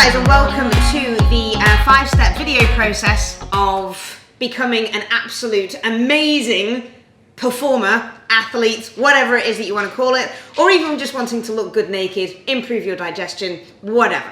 guys, and welcome to the 5-step video process of becoming an absolute amazing performer, athlete, whatever it is that you want to call it, or even just wanting to look good naked, improve your digestion, whatever.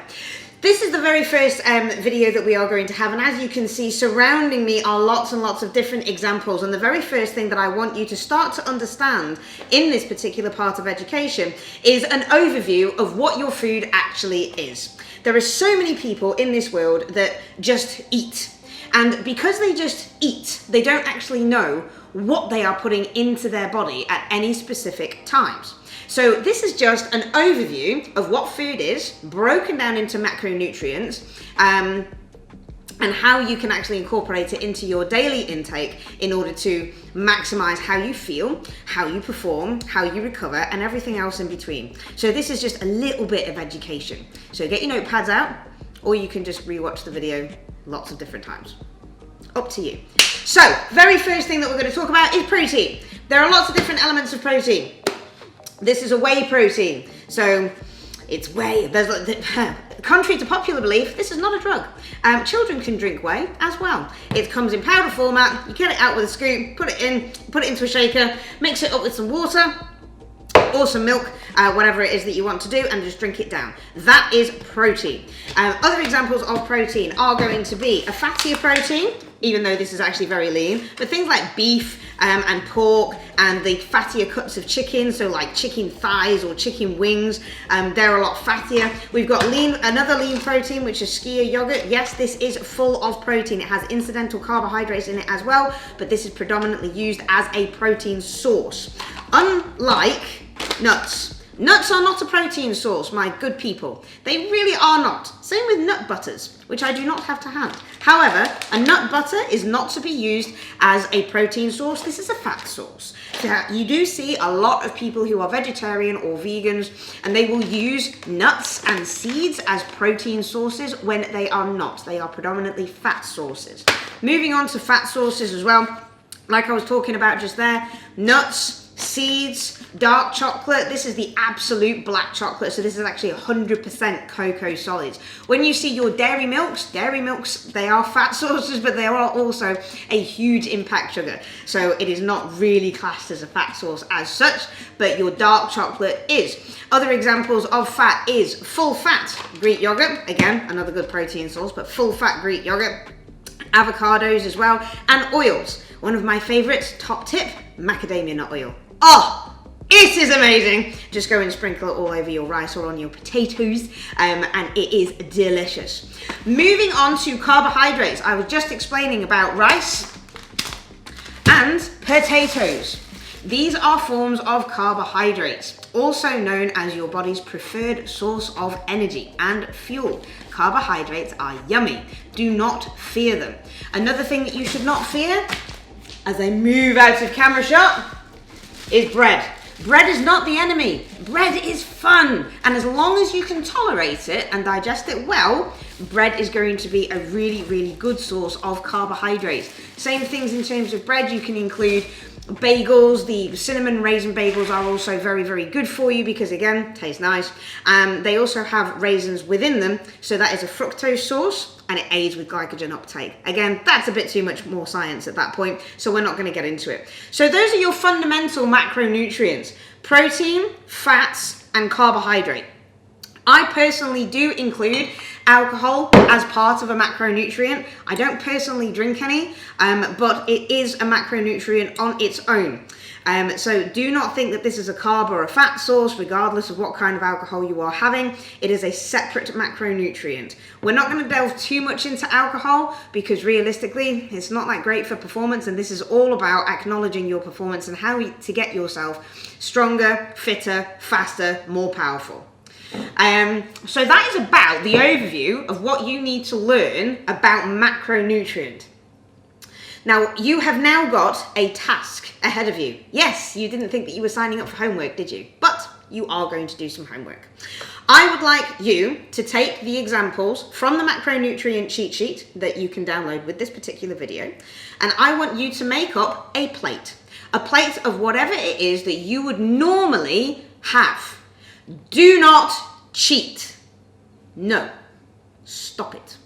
This is the very first video that we are going to have, and as you can see, surrounding me are lots and lots of different examples, and the very first thing that I want you to start to understand in this particular part of education is an overview of what your food actually is. There are so many people in this world that just eat, and because they just eat, they don't actually know what they are putting into their body at any specific times. So this is just an overview of what food is, broken down into macronutrients, and how you can actually incorporate it into your daily intake in order to maximize how you feel, how you perform, how you recover, and everything else in between. So this is just a little bit of education. So get your notepads out, or you can just rewatch the video lots of different times. Up to you. So, very first thing that we're going to talk about is protein. There are lots of different elements of protein. This is a whey protein, so it's whey. Contrary to popular belief, this is not a drug. Children can drink whey as well. It comes in powder format. You get it out with a scoop, put it into a shaker, mix it up with some water or some milk, whatever it is that you want to do, and just drink it down. That is protein. Other examples of protein are going to be a fattier protein, even though this is actually very lean, but things like beef and pork and the fattier cuts of chicken, so like chicken thighs or chicken wings, they're a lot fattier. We've got another lean protein, which is skyr yogurt. Yes, this is full of protein. It has incidental carbohydrates in it as well, but this is predominantly used as a protein source. Unlike nuts. Nuts are not a protein source, my good people. They really are not. Same with nut butters, which I do not have to hand. However, a nut butter is not to be used as a protein source. This is a fat source. So you do see a lot of people who are vegetarian or vegans, and they will use nuts and seeds as protein sources when they are not. They are predominantly fat sources. Moving on to fat sources as well, like I was talking about just there, nuts, seeds, dark chocolate. This is the absolute black chocolate, so this is actually 100% cocoa solids. When you see your dairy milks, they are fat sources, but they are also a huge impact sugar. So it is not really classed as a fat source as such, but your dark chocolate is. Other examples of fat is full fat Greek yogurt, again, another good protein source, but full fat Greek yogurt, avocados as well, and oils. One of my favorites, top tip, macadamia nut oil. Oh, it is amazing. Just go and sprinkle it all over your rice or on your potatoes, and it is delicious. Moving on to carbohydrates. I was just explaining about rice and potatoes. These are forms of carbohydrates, also known as your body's preferred source of energy and fuel. Carbohydrates are yummy. Do not fear them. Another thing that you should not fear, as I move out of camera shot, is bread. Bread is not the enemy. Bread is fun. And as long as you can tolerate it and digest it well, bread is going to be a really, really good source of carbohydrates. Same things in terms of bread. You can include bagels. The cinnamon raisin bagels are also very, very good for you because, again, taste nice. They also have raisins within them, so that is a fructose source, and it aids with glycogen uptake. Again, that's a bit too much more science at that point, so we're not going to get into it. So those are your fundamental macronutrients: protein, fats, and carbohydrate. I personally do include alcohol as part of a macronutrient. I don't personally drink any, but it is a macronutrient on its own. So do not think that this is a carb or a fat source, regardless of what kind of alcohol you are having. It is a separate macronutrient. We're not going to delve too much into alcohol because realistically, it's not that great for performance, and this is all about acknowledging your performance and how to get yourself stronger, fitter, faster, more powerful. So that is about the overview of what you need to learn about macronutrient. Now, you have now got a task ahead of you. Yes, you didn't think that you were signing up for homework, did you? But you are going to do some homework. I would like you to take the examples from the macronutrient cheat sheet that you can download with this particular video, and I want you to make up a plate of whatever it is that you would normally have. Do not cheat. No. stop it.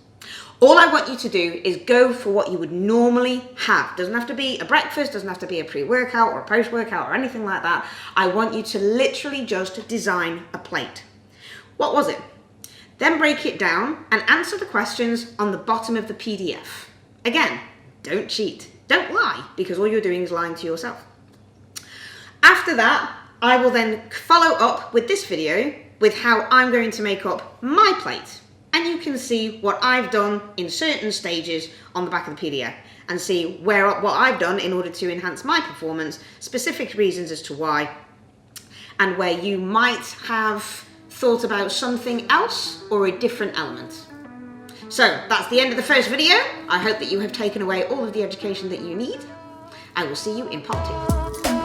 All I want you to do is go for what you would normally have. Doesn't have to be a breakfast, doesn't have to be a pre-workout or a post-workout or anything like that. I want you to literally just design a plate. What was it? Then break it down and answer the questions on the bottom of the PDF. Again, don't cheat, don't lie, because all you're doing is lying to yourself. After that, I will then follow up with this video with how I'm going to make up my plate. And you can see what I've done in certain stages on the back of the PDF and see what I've done in order to enhance my performance, specific reasons as to why, and where you might have thought about something else or a different element. So that's the end of the first video. I hope that you have taken away all of the education that you need. I will see you in part 2.